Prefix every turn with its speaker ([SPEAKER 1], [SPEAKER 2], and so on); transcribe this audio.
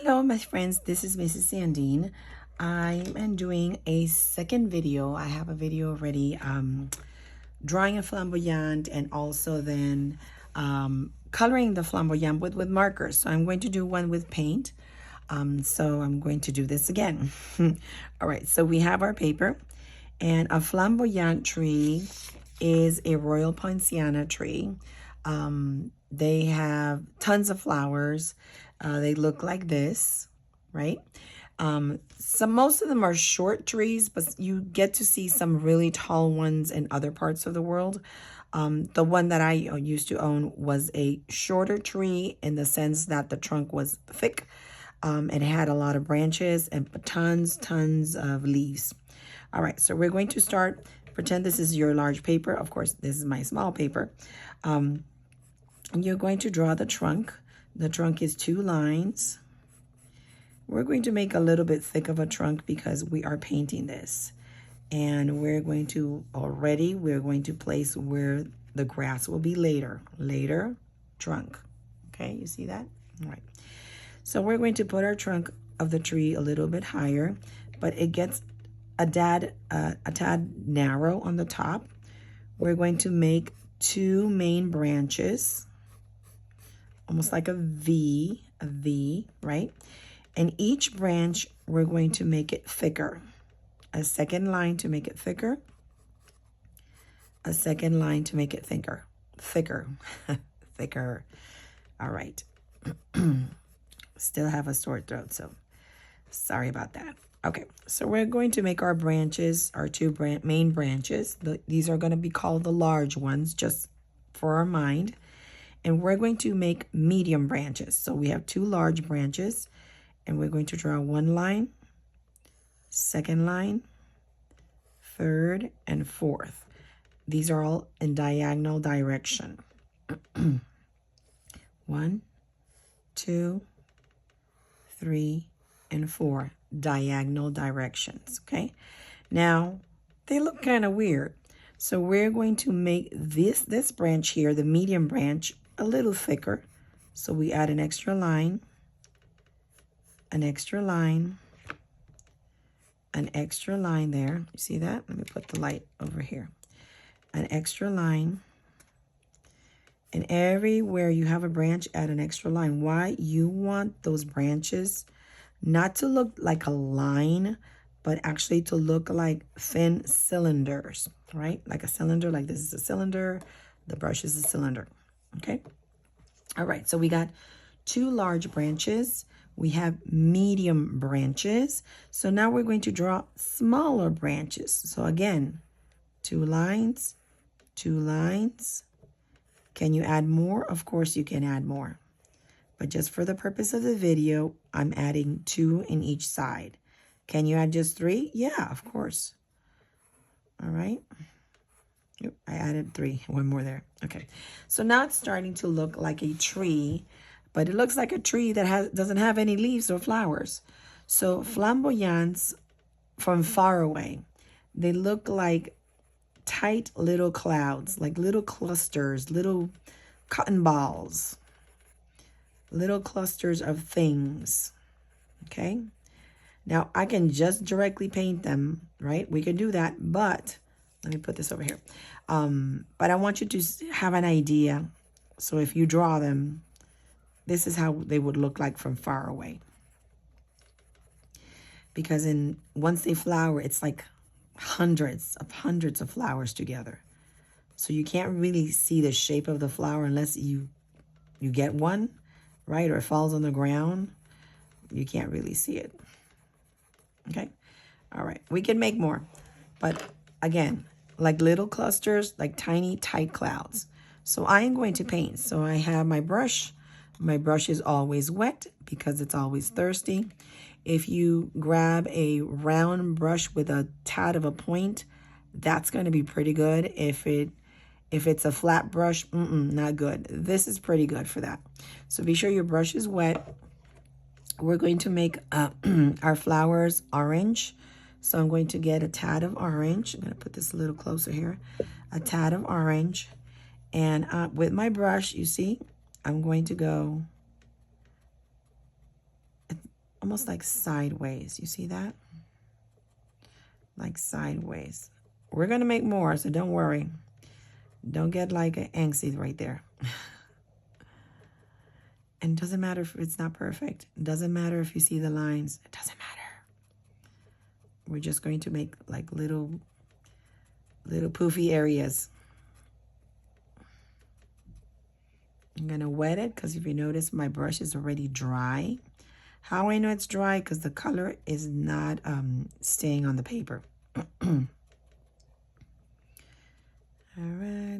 [SPEAKER 1] Hello, my friends. This is Mrs. Sandine. I am doing a second video. I have a video already drawing a flamboyant and also then coloring the flamboyant with markers. So I'm going to do one with paint. So I'm going to do this again. All right, so we have our paper, and a flamboyant tree is a Royal Poinciana tree. They have tons of flowers. They look like this, right? Most of them are short trees, but you get to see some really tall ones in other parts of the world. The one that I used to own was a shorter tree in the sense that the trunk was thick. It had a lot of branches and tons of leaves. All right, so we're going to start. Pretend this is your large paper. Of course, this is my small paper. You're going to draw the trunk. The trunk is 2 lines. We're going to make a little bit thick of a trunk because we are painting this. And we're going to place where the grass will be later. Later, trunk. Okay, you see that? All right. So we're going to put our trunk of the tree a little bit higher, but it gets a tad narrow on the top. We're going to make 2 main branches, almost like a V, right? And each branch, we're going to make it thicker. A second line to make it thicker. A second line to make it thicker. Thicker. All right. Still have a sore throat, so sorry about that. Okay, so we're going to make our branches, our 2 main branches. These are going to be called the large ones, just for our mind. And we're going to make medium branches. So we have 2 large branches, and we're going to draw 1 line, 2nd line, 3rd, and 4th. These are all in diagonal direction. 1, 2, 3, and 4 diagonal directions. Okay, now they look kind of weird, so we're going to make this branch here, the medium branch, a little thicker. So we add an extra line, an extra line, an extra line there. You see that? Let me put the light over here. An extra line. And everywhere you have a branch, add an extra line. Why? You want those branches not to look like a line, but actually to look like thin cylinders, right? Like a cylinder, like this is a cylinder, the brush is a cylinder, okay? All right, so we got 2 large branches. We have medium branches. So now we're going to draw smaller branches. So again, 2 lines, 2 lines. Can you add more? Of course you can add more. But just for the purpose of the video, I'm adding 2 in each side. Can you add just 3? Yeah, of course. All right. Yep, I added 3, 1 more there. Okay. So now it's starting to look like a tree, but it looks like a tree that doesn't have any leaves or flowers. So flamboyants from far away, they look like tight little clouds, like little clusters, little cotton balls, little clusters of things. Okay, now I can just directly paint them, right? We can do that, but let me put this over here. But I want you to have an idea. So if you draw them, this is how they would look like from far away. Because once they flower, it's like hundreds of flowers together. So you can't really see the shape of the flower unless you get one, right? Or it falls on the ground. You can't really see it. Okay. All right. We can make more. But again, like little clusters, like tiny, tight clouds. So I am going to paint. So I have my brush. My brush is always wet because it's always thirsty. If you grab a round brush with a tad of a point, that's going to be pretty good. If it's a flat brush, not good. This is pretty good for that. So be sure your brush is wet. We're going to make our flowers orange. So I'm going to get a tad of orange. I'm going to put this a little closer here. A tad of orange. And with my brush, you see, I'm going to go almost like sideways. You see that? Like sideways. We're going to make more, so don't worry. Don't get like an angsty right there. And it doesn't matter if it's not perfect. It doesn't matter if you see the lines. It doesn't matter. We're just going to make like little poofy areas. I'm going to wet it because if you notice, my brush is already dry. How I know it's dry? Because the color is not staying on the paper. All right.